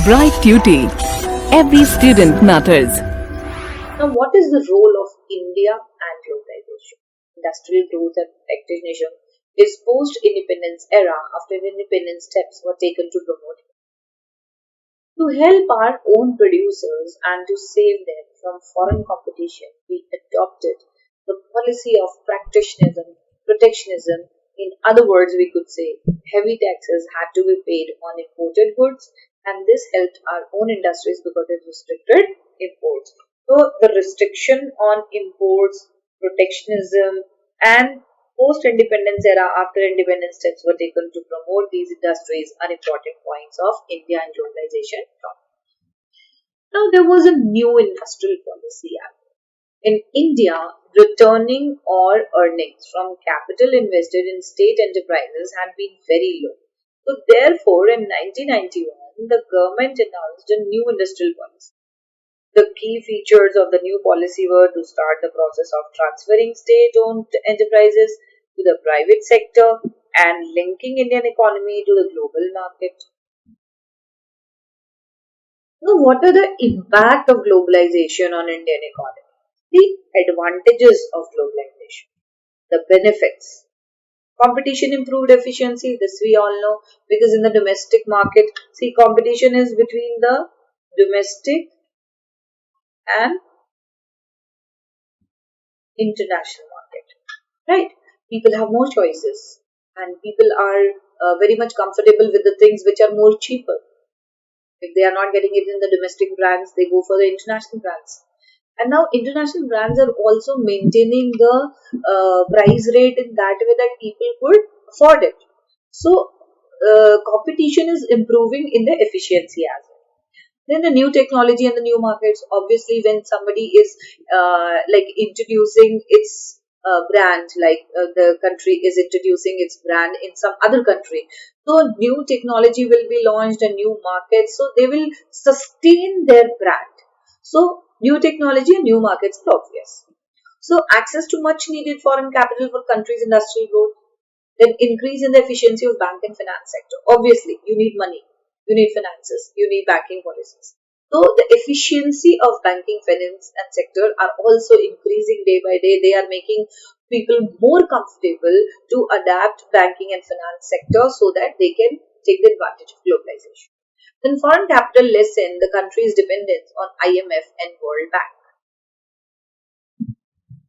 Bright Duty. Every student matters. Now, what is the role of India and globalization? Industrial growth and protectionism is post-independence era after independence steps were taken to promote it. To help our own producers and to save them from foreign competition, we adopted the policy of protectionism. In other words, we could say heavy taxes had to be paid on imported goods, and this helped our own industries because it restricted imports. So, the restriction on imports, protectionism, and post-independence era after independence steps were taken to promote these industries are important points of India and globalization. Now, there was a new industrial policy act. In India, returning or earnings from capital invested in state enterprises had been very low. So, therefore, in 1991, the government announced a new industrial policy. The key features of the new policy were to start the process of transferring state-owned enterprises to the private sector and linking Indian economy to the global market. Now, what are the impact of globalization on Indian economy? The advantages of globalization, the benefits. Competition improved efficiency, this we all know, because in the domestic market, see, competition is between the domestic and international market, right? People have more choices and people are very much comfortable with the things which are more cheaper. If they are not getting it in the domestic brands, they go for the international brands. And now international brands are also maintaining the price rate in that way that people could afford it. So, competition is improving in the efficiency as well. Then the new technology and the new markets. Obviously, when somebody is like introducing its brand, like the country is introducing its brand in some other country, so new technology will be launched and new markets. So they will sustain their brand. So new technology and new markets are obvious. So access to much needed foreign capital for countries' industrial growth. Then increase in the efficiency of bank and finance sector. Obviously, you need money. You need finances, you need banking policies. So the efficiency of banking, finance and sector are also increasing day by day. They are making people more comfortable to adapt banking and finance sector so that they can take the advantage of globalization. Then foreign capital lessen the country's dependence on IMF and World Bank.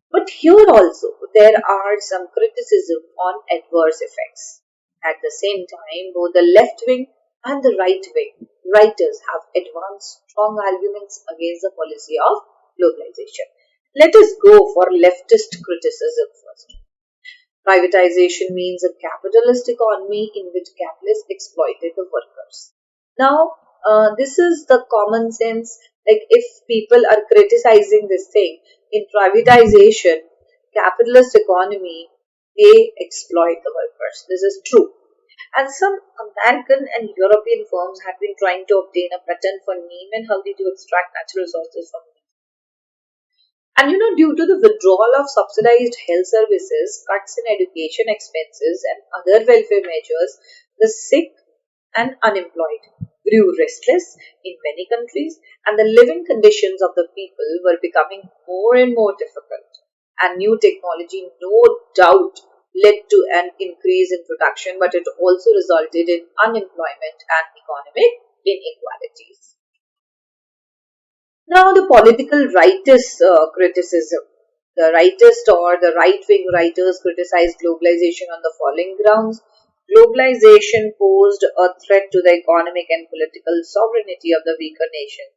But here also there are some criticism on adverse effects. At the same time, both the left wing and the right wing writers have advanced strong arguments against the policy of globalization. Let us go for leftist criticism first. Privatization means a capitalist economy in which capitalists exploited the workers. Now, this is the common sense. Like if people are criticizing this thing, in privatization, capitalist economy, they exploit the workers. This is true. And some American and European firms have been trying to obtain a patent for neem and haldi to extract natural resources from it. And due to the withdrawal of subsidized health services, cuts in education expenses, and other welfare measures, the sick and unemployed grew restless in many countries, and the living conditions of the people were becoming more and more difficult. And new technology, no doubt, led to an increase in production, but it also resulted in unemployment and economic inequalities. Now, the political rightist criticism. The rightist or the right-wing writers criticized globalization on the following grounds. Globalization posed a threat to the economic and political sovereignty of the weaker nation.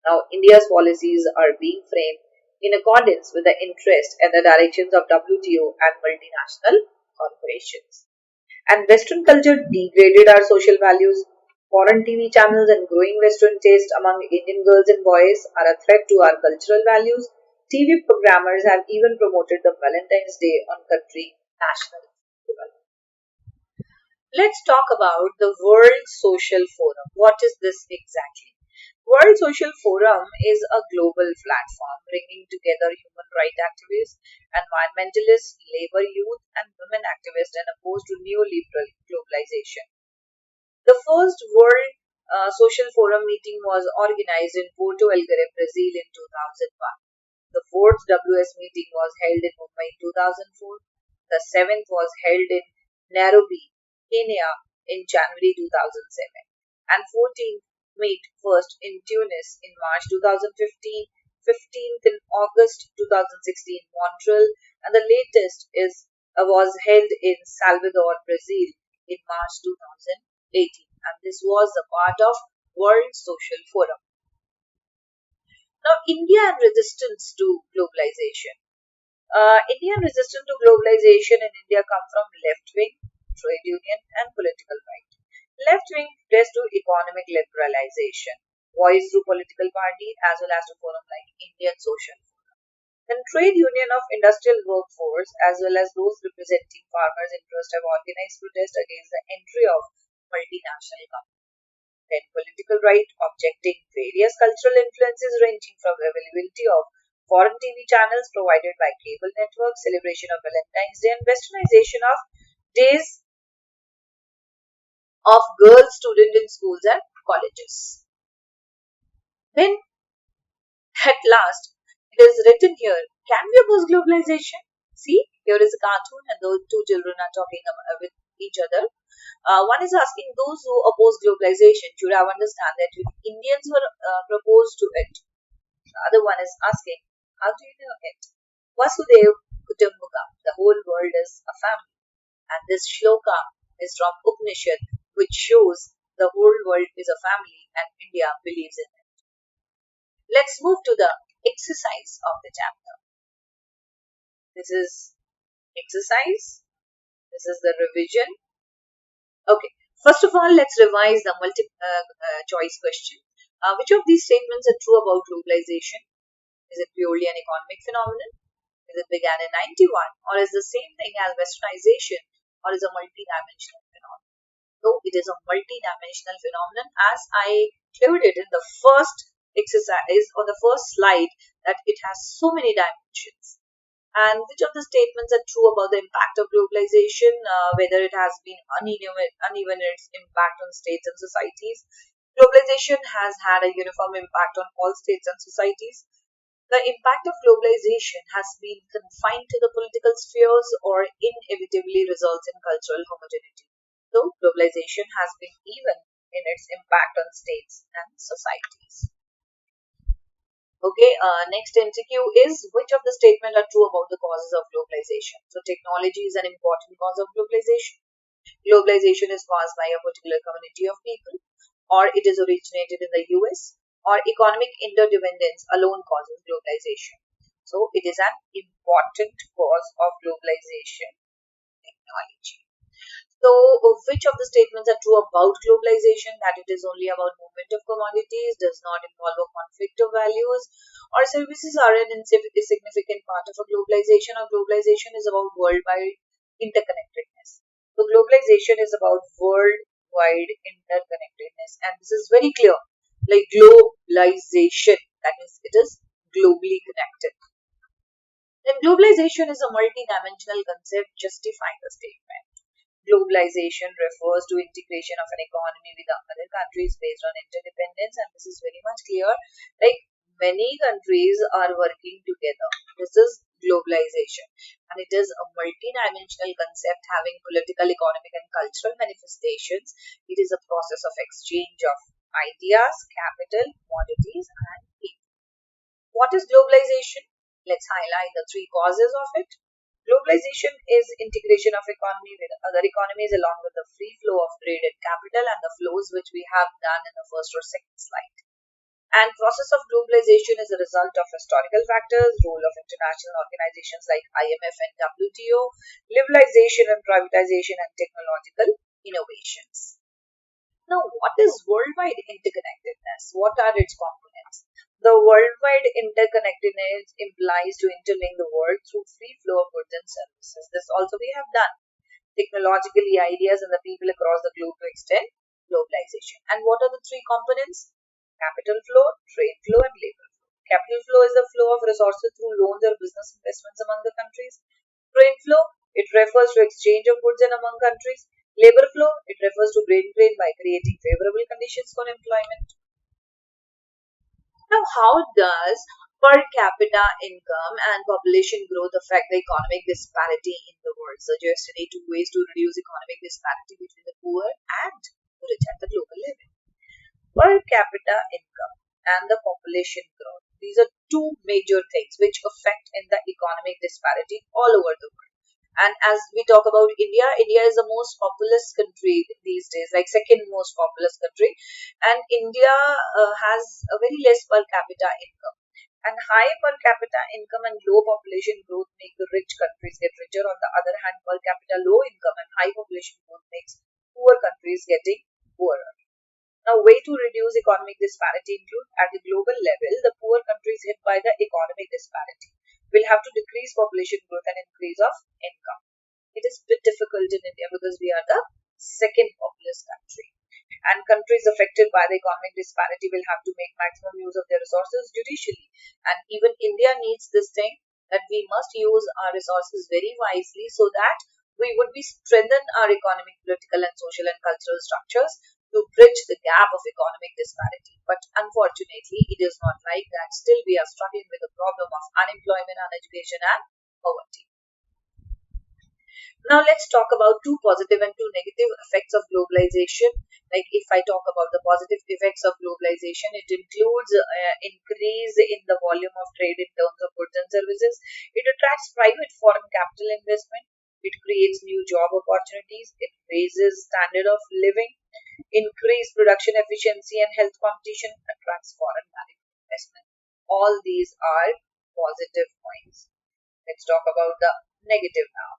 Now, India's policies are being framed in accordance with the interests and the directions of WTO and multinational corporations. And Western culture degraded our social values. Foreign TV channels and growing Western taste among Indian girls and boys are a threat to our cultural values. TV programmers have even promoted the Valentine's Day on country national development. Let's talk about the World Social Forum. What is this exactly? World Social Forum is a global platform bringing together human rights activists, environmentalists, labor youth, and women activists and opposed to neoliberal globalization. The first World social forum meeting was organized in Porto Alegre, Brazil in 2001. The fourth WS meeting was held in Mumbai in 2004. The seventh was held in Nairobi, Kenya in January 2007. And 14th meet first in Tunis in March 2015, 15th in August 2016 Montreal, and the latest was held in Salvador, Brazil in March 2018. And this was a part of World Social Forum. Now, India and resistance to globalization. Indian resistance to globalization in India come from left-wing, trade union and political right. Left-wing pressed to economic liberalization, voiced through political party as well as to forum like Indian Social Forum. Then trade union of industrial workforce as well as those representing farmers' interest have organized protest against the entry of multinational companies. Then political right objecting various cultural influences ranging from availability of foreign TV channels provided by cable networks, celebration of Valentine's Day and westernization of days of girls students in schools and colleges. Then at last it is written here, can we oppose globalization? See, here is a cartoon and those two children are talking with each other. One is asking those who oppose globalization should have understand that Indians were proposed to it. The other one is asking, how do you know it? Vasudev Kutumbakam, the whole world is a family. And this shloka is from Upanishad, which shows the whole world is a family and India believes in it. Let's move to the exercise of the chapter. This is exercise. This is the revision. Okay, first of all, let's revise the choice question. Which of these statements are true about globalization? Is it purely an economic phenomenon? Is it began in 91? Or is the same thing as westernization? Or is a multi-dimensional phenomenon? So, it is a multi-dimensional phenomenon as I cleared it in the first exercise or the first slide that it has so many dimensions. And which of the statements are true about the impact of globalization, whether it has been uneven in its impact on states and societies. Globalization has had a uniform impact on all states and societies. The impact of globalization has been confined to the political spheres or inevitably results in cultural homogeneity. So, globalization has been even in its impact on states and societies. Okay, next MCQ is which of the statements are true about the causes of globalization? So, technology is an important cause of globalization. Globalization is caused by a particular community of people, or it is originated in the US, or economic interdependence alone causes globalization. So, it is an important cause of globalization, technology. So, which of the statements are true about globalization? That it is only about movement of commodities, does not involve a conflict of values, or services are an insignificant part of a globalization, or globalization is about worldwide interconnectedness. So, globalization is about worldwide interconnectedness, and this is very clear. Like globalization, that means it is globally connected. Then, globalization is a multi-dimensional concept justifying the statement. Globalization refers to integration of an economy with other countries based on interdependence, and this is very much clear. Like many countries are working together. This is globalization, and it is a multi-dimensional concept having political, economic, and cultural manifestations. It is a process of exchange of ideas, capital, commodities, and people. What is globalization? Let's highlight the three causes of it. Globalization is integration of economy with other economies along with the free flow of trade and capital and the flows which we have done in the first or second slide. And process of globalization is a result of historical factors, role of international organizations like IMF and WTO, liberalization and privatization and technological innovations. Now, what is worldwide interconnectedness? What are its components? The worldwide interconnectedness implies to interlink the world through free flow of goods and services. This also we have done. Technologically, ideas and the people across the globe to extend globalization. And what are the three components? Capital flow, trade flow, and labor flow. Capital flow is the flow of resources through loans or business investments among the countries. Trade flow, It refers to exchange of goods and among countries. Labor flow, it refers to brain drain by creating favorable conditions for employment. Now, how does per capita income and population growth affect the economic disparity in the world? Suggest any two ways to reduce economic disparity between the poor and the rich at the global level. Per capita income and the population growth. These are two major things which affect in the economic disparity all over the world. And as we talk about India, India is the most populous country these days, like second most populous country. And India has a very less per capita income. And high per capita income and low population growth make the rich countries get richer. On the other hand, per capita low income and high population growth makes poor countries getting poorer. Now, way to reduce economic disparity include at the global level, the poor countries hit by the economic disparity will have to decrease population growth and increase of income. It is a bit difficult in India because we are the second populous country. And countries affected by the economic disparity will have to make maximum use of their resources judicially. And even India needs this thing that we must use our resources very wisely so that we would be strengthen our economic, political, and social and cultural structures to bridge the gap of economic disparity. But unfortunately, it is not like that. Still, we are struggling with the problem of unemployment, uneducation, and poverty. Now, let's talk about two positive and two negative effects of globalization. Like if I talk about the positive effects of globalization, it includes increase in the volume of trade in terms of goods and services. It attracts private foreign capital investment. It creates new job opportunities. It raises standard of living. Increased production efficiency and health competition attracts foreign direct investment. All these are positive points. Let's talk about the negative now.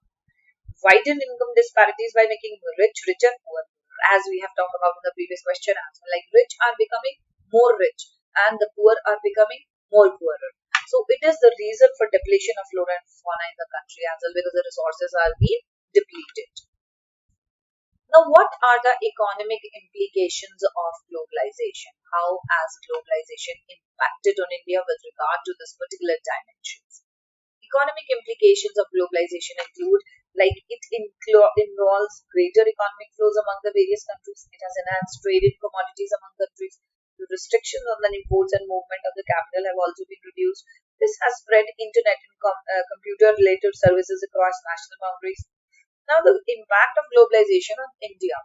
Widen income disparities by making rich richer, poor. As we have talked about in the previous question as well, like rich are becoming more rich and the poor are becoming more poorer. So it is the reason for depletion of flora and fauna in the country as well because the resources are being depleted. Now, what are the economic implications of globalization? How has globalization impacted on India with regard to this particular dimensions? Economic implications of globalization include like it involves greater economic flows among the various countries. It has enhanced trade in commodities among countries. The restrictions on the imports and movement of the capital have also been reduced. This has spread internet and computer-related services across national boundaries. Now, the impact of globalization on India: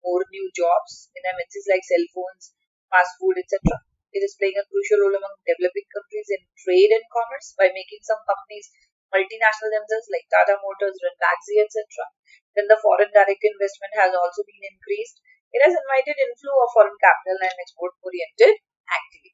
more new jobs in MNCs like cell phones, fast food, etc. It is playing a crucial role among developing countries in trade and commerce by making some companies multinational themselves like Tata Motors, Taxi, etc. Then the foreign direct investment has also been increased. It has invited inflow of foreign capital and export-oriented activities.